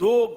2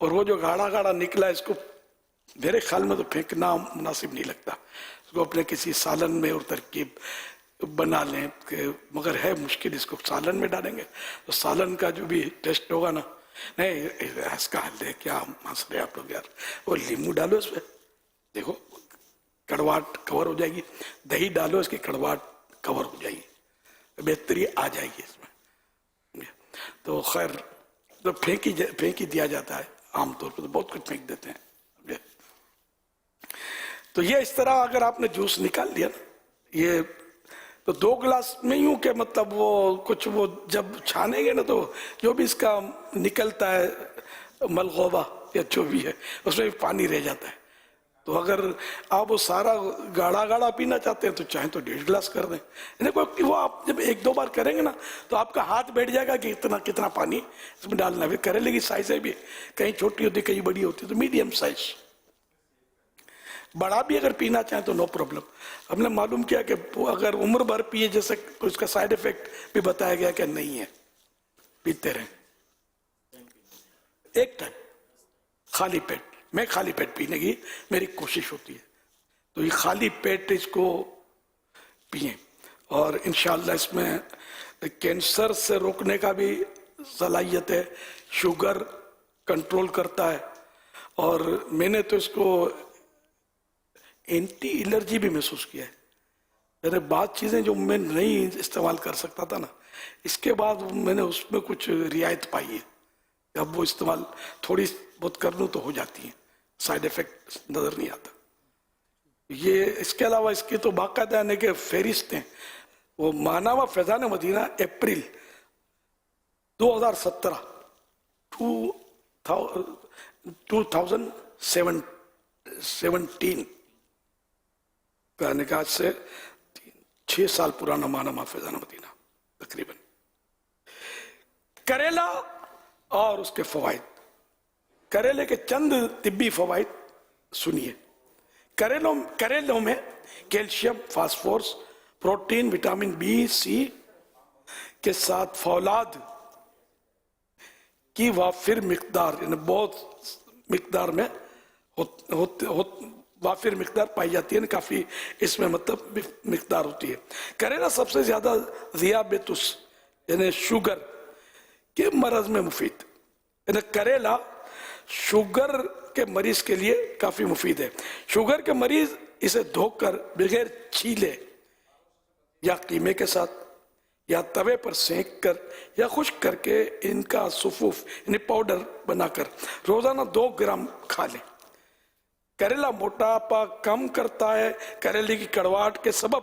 اور وہ جو گاڑا گاڑا نکلا اس کو میرے خیال میں تو پھینکنا مناسب نہیں لگتا، اس کو اپنے کسی سالن میں اور ترکیب بنا لیں کہ مگر ہے مشکل، اس کو سالن میں ڈالیں گے تو سالن کا جو بھی ٹیسٹ ہوگا نا، نہیں اس کا حل ہے، کیا ہنس رہے آپ لوگ یار، وہ لیمو ڈالو اس پہ، دیکھو کڑواہٹ کور ہو جائے گی، دہی ڈالو اس کی کڑواہٹ کور ہو جائے گی، بہتری آ جائے گی اس میں۔ تو خیر تو پھینک ہی دیا جاتا ہے عام طور پہ، تو بہت کچھ پھینک دیتے ہیں۔ تو یہ اس طرح اگر آپ نے جوس نکال لیا نا، یہ تو 2 گلاس میں یوں کہ مطلب وہ کچھ وہ جب چھانیں گے نا تو جو بھی اس کا نکلتا ہے ملغوبہ یا جو بھی ہے اس میں بھی پانی رہ جاتا ہے، تو اگر آپ وہ سارا گاڑا گاڑا پینا چاہتے ہیں تو چاہیں تو 1.5 گلاس کر دیں، دیکھو کہ وہ آپ جب 1-2 بار کریں گے نا تو آپ کا ہاتھ بیٹھ جائے گا کہ کتنا پانی اس میں ڈالنا ہے۔ کریلے کی سائز ہے بھی کہیں چھوٹی ہوتی کہیں بڑی ہوتی تو میڈیم سائز، بڑا بھی اگر پینا چاہیں تو نو پرابلم۔ ہم نے معلوم کیا کہ اگر عمر بھر پیے جیسے اس کا سائیڈ ایفیکٹ بھی بتایا گیا کہ نہیں ہے، پیتے رہیں ایک ٹائم خالی پیٹ، میں خالی پیٹ پینے کی میری کوشش ہوتی ہے، تو یہ خالی پیٹ اس کو پئیں، اور انشاءاللہ اس میں کینسر سے روکنے کا بھی صلاحیت ہے، شوگر کنٹرول کرتا ہے، اور میں نے تو اس کو اینٹی الرجی بھی محسوس کیا ہے، میں نے بعض چیزیں جو میں نہیں استعمال کر سکتا تھا نا، اس کے بعد میں نے اس میں کچھ رعایت پائی ہے، اب وہ استعمال تھوڑی بہت کر لوں تو ہو جاتی ہیں، سائیڈ ایفیکٹ نظر نہیں آتا۔ یہ اس کے علاوہ اس کی تو باقاعدہ یعنی کہ فہرست ہیں، وہ ماہنامہ فیضان مدینہ اپریل 2017 2017 کا نکاح سے 6 سال پرانا ماہنامہ فیضان مدینہ تقریباً۔ کریلا اور اس کے فوائد، کریلے کے چند طبی فوائد سنیے۔ کریلوں میں calcium, phosphorus, protein, vitamin B C کے ساتھ فولاد کی وافر مقدار، یعنی بہت مقدار میں وافر مقدار پائی جاتی ہے، کافی اس میں مطلب مقدار ہوتی ہے۔ کریلا سب سے زیادہ ذیابیطس یعنی شوگر کے مرض میں مفید، یعنی کریلا شوگر کے مریض کے لیے کافی مفید ہے۔ شوگر کے مریض اسے دھو کر بغیر چھیلے یا قیمے کے ساتھ یا توے پر سینک کر یا خشک کر کے ان کا صفوف یعنی پاؤڈر بنا کر روزانہ 2 گرام کھا لیں۔ کریلا موٹاپا کم کرتا ہے۔ کریلے کی کڑواہٹ کے سبب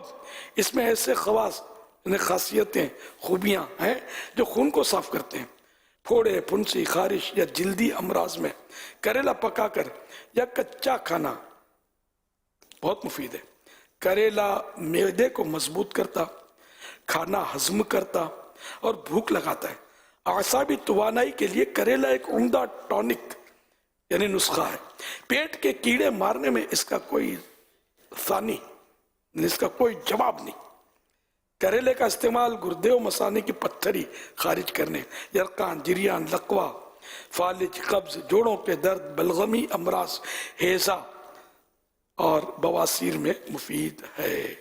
اس میں ایسے خواص یعنی خاصیتیں، خوبیاں ہیں جو خون کو صاف کرتے ہیں۔ پھوڑے، پھنسی، خارش یا جلدی امراض میں کریلا پکا کر یا کچا کھانا بہت مفید ہے۔ کریلا معدے کو مضبوط کرتا، کھانا ہضم کرتا اور بھوک لگاتا ہے۔ اعصابی توانائی کے لیے کریلا ایک عمدہ ٹونک یعنی نسخہ ہے۔ پیٹ کے کیڑے مارنے میں اس کا کوئی ثانی، اس کا کوئی جواب نہیں۔ کریلے کا استعمال گردے و مثانے کی پتھری خارج کرنے، یرقان، جریان، لقوہ، فالج، قبض، جوڑوں کے درد، بلغمی امراض، ہیضہ اور بواسیر میں مفید ہے۔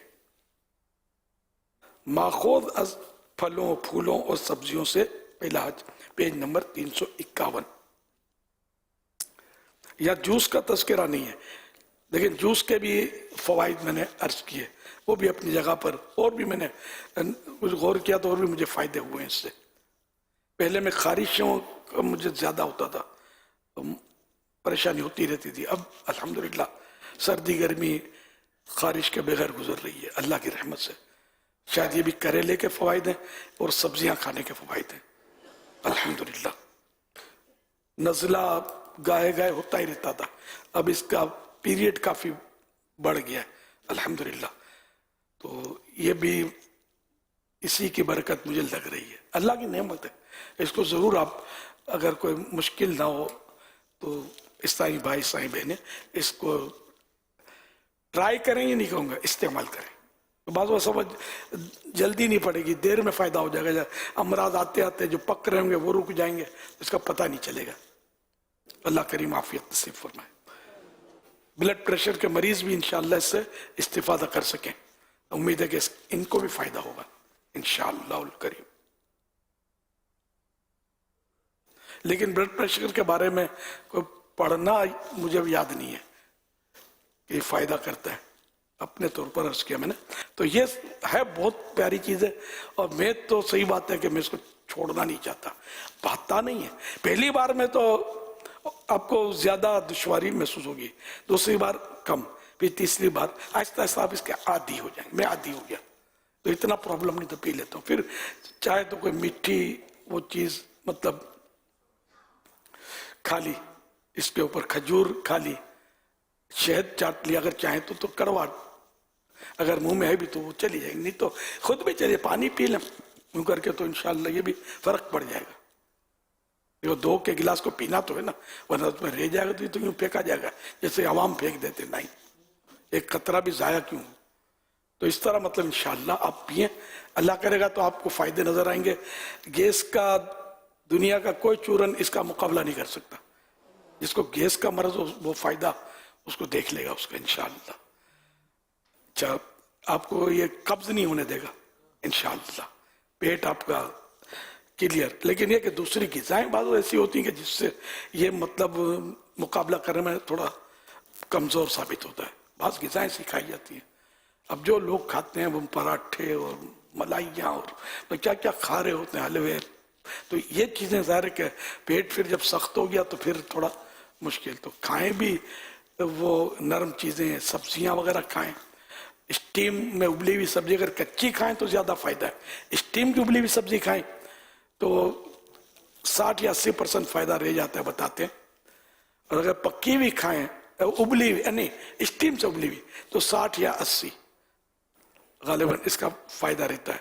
ماخوذ از پھلوں، پھولوں اور سبزیوں سے علاج، پیج نمبر 351۔ یا جوس کا تذکرہ نہیں ہے، لیکن جوس کے بھی فوائد میں نے عرض کیے، وہ بھی اپنی جگہ پر، اور بھی میں نے کچھ غور کیا تو اور بھی مجھے فائدے ہوئے ہیں اس سے۔ پہلے میں خارشوں کا مجھے زیادہ ہوتا تھا، پریشانی ہوتی رہتی تھی، اب الحمدللہ سردی گرمی خارش کے بغیر گزر رہی ہے اللہ کی رحمت سے۔ شاید یہ بھی کریلے کے فوائد ہیں اور سبزیاں کھانے کے فوائد ہیں الحمدللہ۔ نزلہ گاہے گاہے ہوتا ہی رہتا تھا، اب اس کا پیریڈ کافی بڑھ گیا ہے الحمدللہ، تو یہ بھی اسی کی برکت مجھے لگ رہی ہے، اللہ کی نعمت ہے۔ اس کو ضرور آپ اگر کوئی مشکل نہ ہو تو عیسائی بھائی عیسائی بہنیں اس کو ٹرائی کریں، یہ نہیں کہوں گا استعمال کریں، بعض وہ سمجھ جلدی نہیں پڑے گی، دیر میں فائدہ ہو جائے گا، امراض آتے آتے جو پک رہے ہوں گے وہ رک جائیں گے، اس کا پتہ نہیں چلے گا۔ اللہ کریم عافیت نصیب فرمائے. بلڈ پریشر کے مریض بھی انشاءاللہ اس سے استفادہ کر سکیں. امید ہے کہ ان کو بھی فائدہ ہوگا انشاءاللہ الکریم. لیکن بلڈ پریشر کے بارے میں کوئی پڑھنا مجھے یاد نہیں ہے کہ یہ فائدہ کرتا ہے. اپنے طور پر عرض کیا میں نے. تو یہ ہے بہت پیاری چیز ہے, اور میں تو صحیح بات ہے کہ میں اس کو چھوڑنا نہیں چاہتا. پاتا نہیں ہے. پہلی بار میں تو آپ کو زیادہ دشواری محسوس ہوگی, دوسری بار کم, پھر تیسری بار آہستہ آہستہ آپ اس کے عادی ہو جائیں. میں عادی ہو گیا تو اتنا پرابلم نہیں, تو پی لیتا ہوں. پھر چاہے تو کوئی میٹھی وہ چیز مطلب کھا لی, اس کے اوپر کھجور کھا لی, شہد چاٹ لی اگر چاہیں تو کڑوا اگر منہ میں ہے بھی تو وہ چلی جائے گی, نہیں تو خود بھی چلیے. پانی پی لیں یوں کر کے تو انشاءاللہ یہ بھی فرق پڑ جائے گا. یہ 2 کے گلاس کو پینا تو ہے نا, ورنہ اس میں رہ جائے گا تو یوں پھینکا جائے گا جیسے عوام پھینک دیتے. نہیں, ایک قطرہ بھی ضائع کیوں. تو اس طرح مطلب انشاءاللہ آپ پئیں, اللہ کرے گا تو آپ کو فائدے نظر آئیں گے. گیس کا دنیا کا کوئی چورن اس کا مقابلہ نہیں کر سکتا. جس کو گیس کا مرض ہو وہ فائدہ اس کو دیکھ لے گا اس کا انشاءاللہ. اچھا, آپ کو یہ قبض نہیں ہونے دے گا انشاءاللہ. پیٹ آپ کا کلیئر. لیکن یہ کہ دوسری غذائیں بعض ایسی ہوتی ہیں کہ جس سے یہ مطلب مقابلہ کرنے میں تھوڑا کمزور ثابت ہوتا ہے. بعض غذائیں سکھائی جاتی ہیں. اب جو لوگ کھاتے ہیں وہ پراٹھے اور ملائیاں اور کیا کیا کھا رہے ہوتے ہیں, حلوے, تو یہ چیزیں ظاہر ہے کہ پیٹ پھر جب سخت ہو گیا تو پھر تھوڑا مشکل. تو کھائیں بھی وہ نرم چیزیں, سبزیاں وغیرہ کھائیں. اسٹیم میں ابلی ہوئی سبزی اگر کچی کھائیں تو زیادہ فائدہ ہے. اسٹیم کی ابلی ہوئی سبزی کھائیں تو 60 یا 80% فائدہ رہ جاتا ہے بتاتے ہیں. اور اگر پکی ہوئی کھائیں ابلی ہوئی یعنی اسٹیم سے ابلی ہوئی تو 60 یا 80 غالباً اس کا فائدہ رہتا ہے.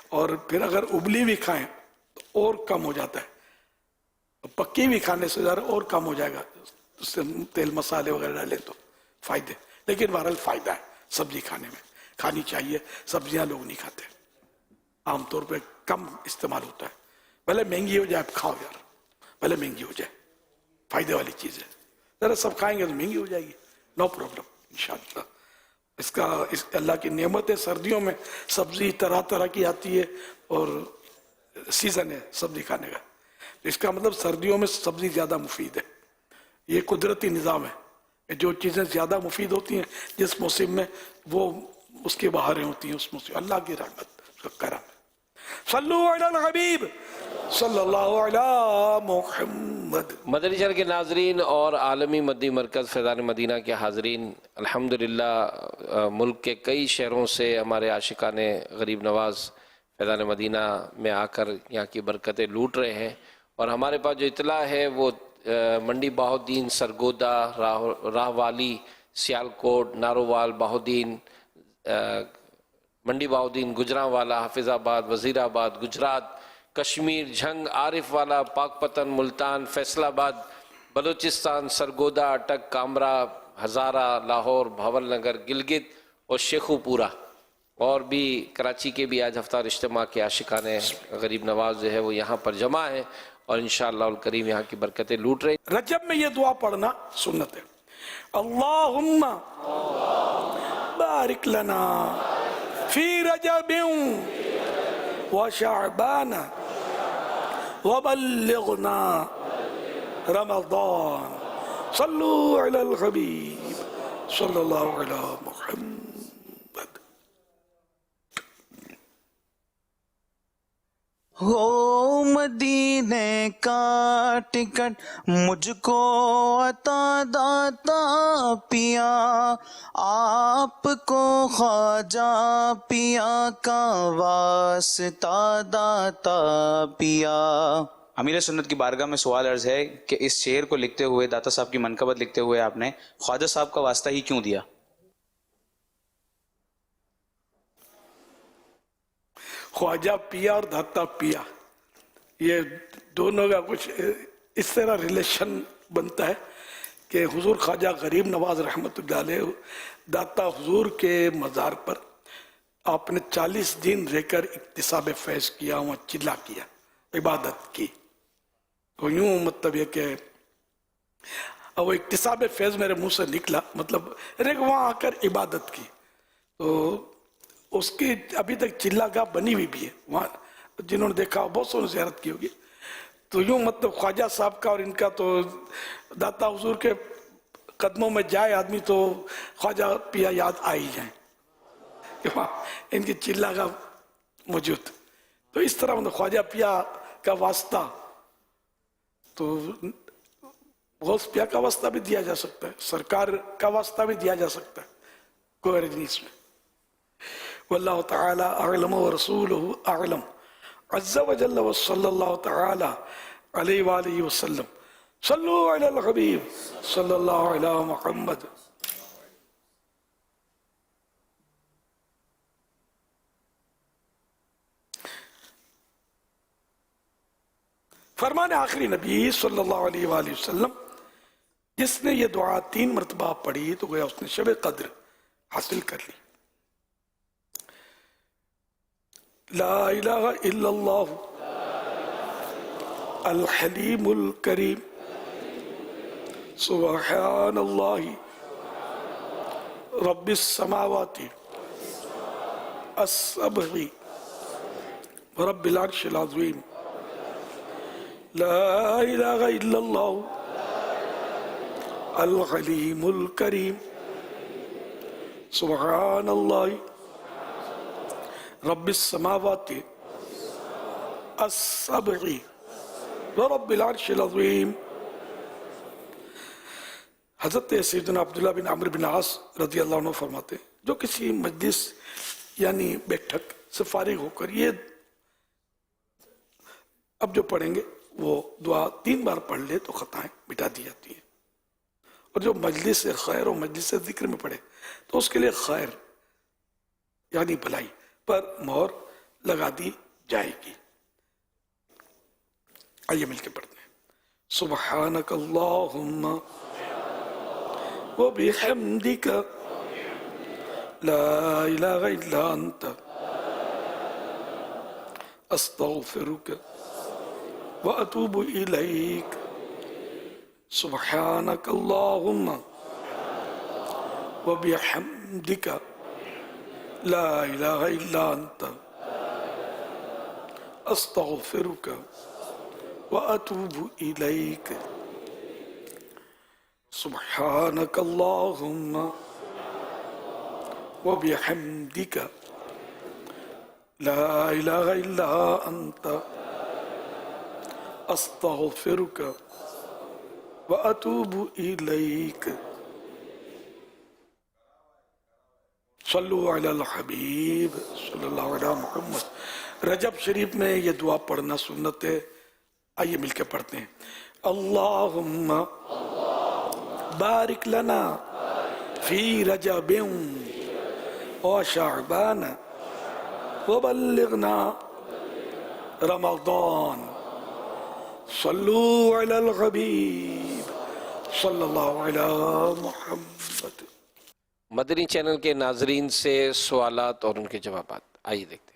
اور پھر اگر ابلی ہوئی کھائیں تو اور کم ہو جاتا ہے. پکی ہوئی کھانے سے زیادہ اور کم ہو جائے گا, اس سے تیل مسالے وغیرہ ڈالیں تو فائدے. لیکن بہرحال فائدہ ہے سبزی کھانے میں, کھانی چاہیے. سبزیاں لوگ نہیں کھاتے, عام طور پہ کم استعمال ہوتا ہے. بھلے مہنگی ہو جائے آپ کھاؤ یار, بھلے مہنگی ہو جائے, فائدے والی چیز ہے. ذرا سب کھائیں گے تو مہنگی ہو جائے گی, نو پرابلم انشاءاللہ. اس اللہ کی نعمت ہے. سردیوں میں سبزی طرح طرح کی آتی ہے اور سیزن ہے سبزی کھانے کا. اس کا مطلب سردیوں میں سبزی زیادہ مفید ہے. یہ قدرتی نظام ہے. جو چیزیں زیادہ مفید ہوتی ہیں جس موسم میں وہ اس کی بہاریں ہوتی ہیں اس موسم. اللہ کی رحمت, اس کا کرم. صلو علی الحبیب صلی اللہ علی محمد. مدنی چینل کے ناظرین اور عالمی مدنی مرکز فیضان مدینہ کے حاضرین, الحمدللہ ملک کے کئی شہروں سے ہمارے عاشقان غریب نواز فیضان مدینہ میں آ کر یہاں کی برکتیں لوٹ رہے ہیں. اور ہمارے پاس جو اطلاع ہے وہ منڈی بہاؤالدین, سرگودا, راہ والی, سیالکوٹ, نارووال, بہاؤالدین, منڈی بہاؤالدین, گجرانوالا, حافظ آباد, وزیر آباد, گجرات, کشمیر, جھنگ, عارف والا, پاک پتن, ملتان, فیصل آباد, بلوچستان, سرگودا, اٹک, کامرا, ہزارہ, لاہور, بھاول نگر, گلگت اور شیخو پورہ, اور بھی کراچی کے بھی آج ہفتہ اجتماع کے عاشقان غریب نواز جو ہے وہ یہاں پر جمع ہیں اور انشاءاللہ الکریم یہاں کی برکتیں لوٹ رہے ہیں. رجب میں یہ دعا پڑھنا سنت ہے. اللہم بارک لنا فی رجب و شعبان وبلغنا رمضان. صلو علی الحبیب صلی اللہ علی محمد. ہو مدینے کا ٹکٹ مجھ کو عطا داتا پیا, آپ کو خواجہ پیا کا واسطہ داتا پیا. امیر سنت کی بارگاہ میں سوال عرض ہے کہ اس شعر کو لکھتے ہوئے, داتا صاحب کی منقبت لکھتے ہوئے آپ نے خواجہ صاحب کا واسطہ ہی کیوں دیا؟ خواجہ پیا اور داتا پیا, یہ دونوں کا کچھ اس طرح ریلیشن بنتا ہے کہ حضور خواجہ غریب نواز رحمت اللہ علیہ داتا حضور کے مزار پر آپ نے 40 دن رہ کر اکتساب فیض کیا, وہاں چلا کیا, عبادت کی. تو یوں مطلب یہ کہ اور وہ اکتساب فیض میرے منہ سے نکلا، مطلب وہاں آ کر عبادت کی، تو اس کی ابھی تک چلا گاہ بنی ہوئی بھی ہے وہاں، جنہوں نے دیکھا بہت سو نے زیارت کی ہوگی. تو یوں مطلب خواجہ صاحب کا اور ان کا تو داتا حضور کے قدموں میں جائے آدمی تو خواجہ پیا یاد آ ہی جائیں کہ وہاں ان کی چلا گاہ موجود. تو اس طرح مطلب خواجہ پیا کا واسطہ، تو غوث پیا کا واسطہ بھی دیا جا سکتا ہے، سرکار کا واسطہ بھی دیا جا سکتا ہے، کوئی حرج نہیں اس میں. واللہ تعالی اعلم ورسولہ اعلم عز وجل وصلی اللہ تعالی علیہ وآلہ وسلم. صلو علی الحبیب صلی اللہ علی محمد. فرمان آخری نبی صلی اللہ علیہ وآلہ وسلم، جس نے یہ دعا 3 مرتبہ پڑھی تو گویا اس نے شب قدر حاصل کر لی. لا الہ الا اللہ الحلیم الکریم سبحان اللہ رب السماوات السبع ورب العرش العظیم. لا الہ الا اللہ الحلیم الکریم سبحان اللہ رب السماوات السبع ورب العرش العظیم. حضرت سیدنا عبداللہ بن عمرو بن عاص رضی اللہ عنہ فرماتے ہیں، جو کسی مجلس یعنی بیٹھک سے فارغ ہو کر یہ اب جو پڑھیں گے وہ دعا 3 بار پڑھ لے تو خطائیں مٹا دی جاتی ہیں، اور جو مجلس خیر اور مجلس ذکر میں پڑھے تو اس کے لیے خیر یعنی بھلائی پر مہر لگا دی جائے گی. آئیے مل کے پڑھتے ہیں. سبحانک اللہم وبحمدک لا الہ الا انت استغفرک واتوب الیک. سبحانک اللہم وبحمدک لا الہ الا انت استغفرک واتوب الیک. سبحانک اللہم وبحمدک لا الہ الا انت استغفرک واتوب الیک. صلو علی الحبیب صلی اللہ علیہ محمد. رجب شریف میں یہ دعا پڑھنا سنت ہے. آئیے مل کے پڑھتے ہیں. اللہم بارک لنا فی رجب و شعبان وبلغنا رمضان. صلو علی الحبیب صلی اللہ علی محمد. مدنی چینل کے ناظرین سے سوالات اور ان کے جوابات، آئیے دیکھتے ہیں.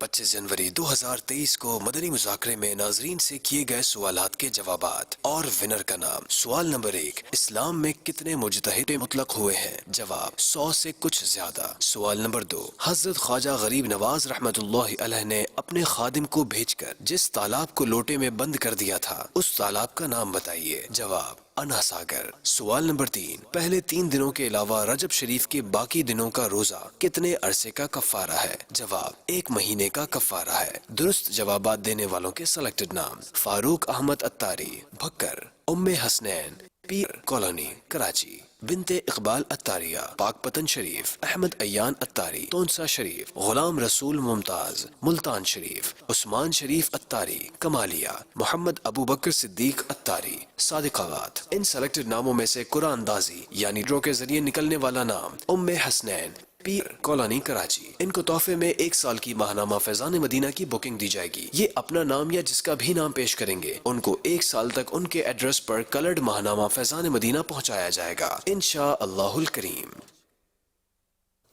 25 جنوری 2023 کو مدنی مذاکرے میں ناظرین سے کیے گئے سوالات کے جوابات اور ونر کا نام. سوال نمبر 1، اسلام میں کتنے مجتہد مطلق ہوئے ہیں؟ جواب 100 سے کچھ زیادہ. سوال نمبر 2، حضرت خواجہ غریب نواز رحمت اللہ علیہ نے اپنے خادم کو بھیج کر جس تالاب کو لوٹے میں بند کر دیا تھا اس تالاب کا نام بتائیے. جواب انا ساگر. سوال نمبر 3، پہلے 3 دنوں کے علاوہ رجب شریف کے باقی دنوں کا روزہ کتنے عرصے کا کفارہ ہے؟ جواب 1 مہینے کا کفارہ ہے. درست جوابات دینے والوں کے سلیکٹڈ نام: فاروق احمد اتاری، بھکر، ام حسنین، پیر کالونی کراچی، بنت اقبال اتاریہ، پاک پتن شریف، احمد ایان اتاری، تونسا شریف، غلام رسول ممتاز، ملتان شریف، عثمان شریف اتاری، کمالیہ، محمد ابو بکر صدیق اتاری، صادقات. ان سلیکٹڈ ناموں میں سے قرآن اندازی یعنی ڈرو کے ذریعے نکلنے والا نام ام حسنین، پیر کالونی کراچی. ان کو تحفے میں 1 سال کی ماہنامہ فیضان مدینہ کی بکنگ دی جائے گی. یہ اپنا نام یا جس کا بھی نام پیش کریں گے ان کو 1 سال تک ان کے ایڈریس پر کلرڈ ماہنامہ فیضان مدینہ پہنچایا جائے گا انشاء اللہ الکریم.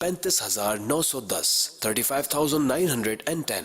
35,910, 35,910,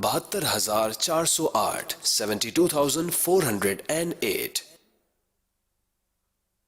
72,408, 72,408।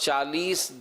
40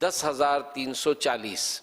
10,340,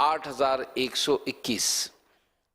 8,121।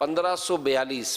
1542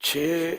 6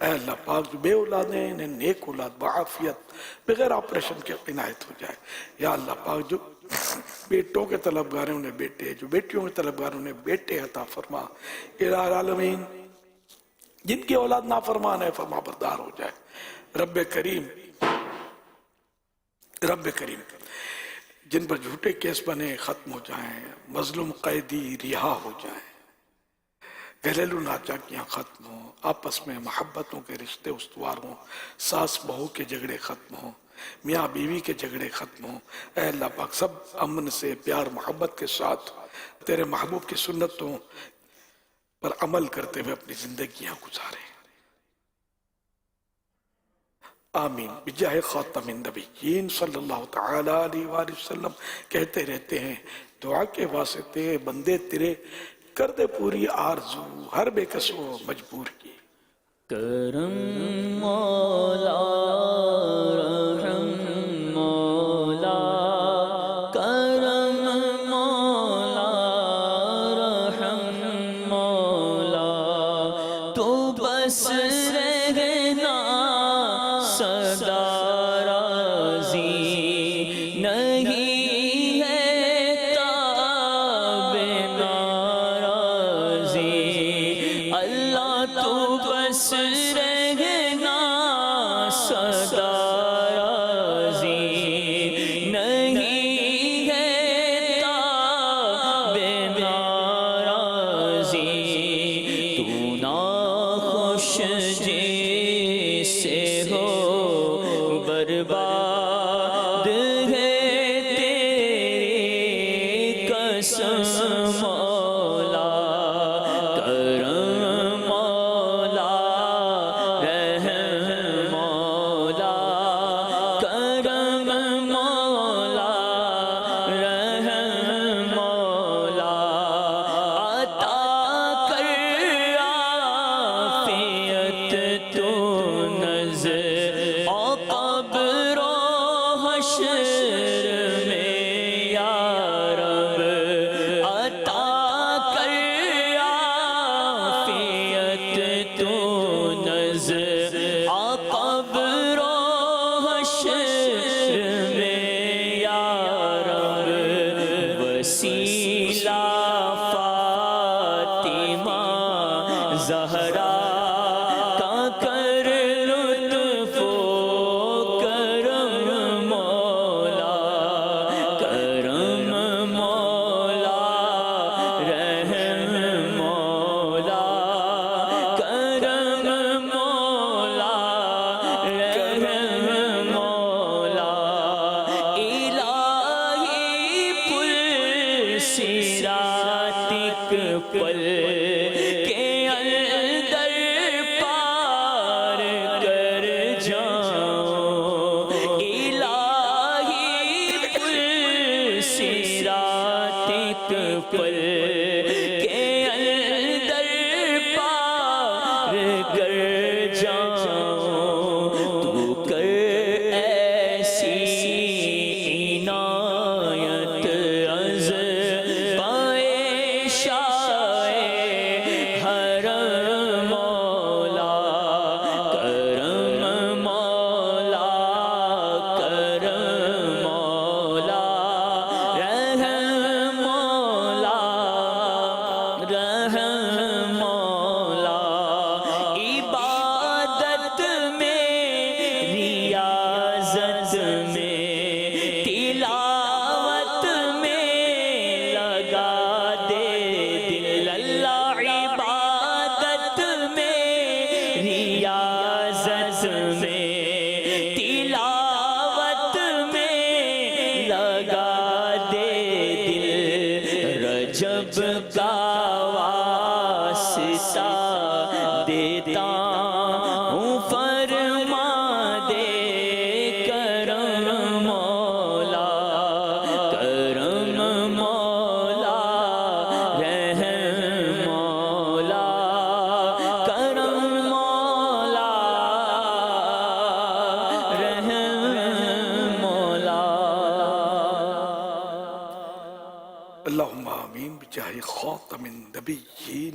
اے اللہ پاک جو بے اولاد ہیں انہیں نیک اولاد بعافیت بغیر آپریشن کے عنایت ہو جائے. یا اللہ پاک جو بیٹوں کے طلبگار ہیں انہیں بیٹے، جو بیٹیوں کے طلبگار ہیں انہیں بیٹے عطا فرما. الہ العالمین جن کی اولاد نافرمان ہے فرما بردار ہو جائے. رب کریم جن پر جھوٹے کیس بنے ختم ہو جائیں، مظلوم قیدی رہا ہو جائیں، گھریلو ناچاکیاں ختم ہوں، آپس میں محبتوں کے رشتے استوار ہوں، ساس بہو کے جھگڑے ختم ہوں، میاں بیوی کے جھگڑے ختم ہوں. اے اللہ پاک سب امن سے پیار محبت کے ساتھ تیرے محبوب کی سنتوں پر عمل کرتے ہوئے اپنی زندگیاں گزاریں. آمین. بجاہ خاتم النبیین صلی اللہ تعالی علیہ وآلہ وسلم. کہتے رہتے ہیں دعا کے واسطے بندے تیرے کر دے پوری آرزو ہر بے کس و مجبور کی. کرم مولا رحم مولا کرم مولا رحم مولا تو بس رہنا سدا راضی نہیں ہے تاب ناراضی. اللہ تو بس رہنا سدا راضی نہیں ہے تاب ناراضی. تو ناخوش جیسے ہو برباد ہے تیری قسم مولا. کرم مولا رحم مولا کرم مولا رحم مولا عطا کر عافیت تو نظر اور قبر و حشر میں یا رب. عطا کر عافیت تو نظر اور قبر و حشر میں یا رب. وسیلہ فاطمہ زہرا کا کر لطف و کرم مولا. کرم مولا رحم مولا کرم مولا رحم مولا. الہی پل صراط ایک پل کے اندر پار کر جاؤں. الہی پل صراط ایک پل کے اندر پار کر جاؤں. تو کر ایسی عنایت از پائے شائے حرم مولا. کرم مولا کرم مولا رحم مولا رحم مولا. عبادت میں ریاضت میں تلاوت میں لگا دے دل. اللہ عبادت میں ریاضت میں تلاوت میں لگا دے دل. رجب کا واسطہ دیتا ہوں فرما دے کرم مولا. کرم مولا رحم مولا کرم مولا رحم مولا. اللہم آمین بجاہ خاتم النبیین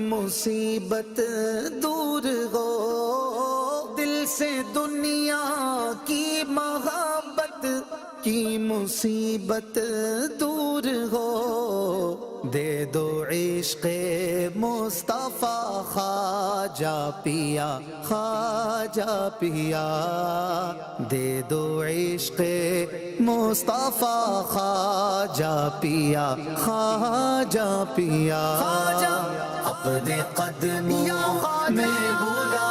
مصیبت دور ہو دل سے دنیا کی محبت کی مصیبت دور ہو دے دو عشق مصطفیٰ خواجہ پیا خواجہ پیا دے دو عشق مصطفیٰ خواجہ پیا خواجہ پیا اپنے قدموں میں بلا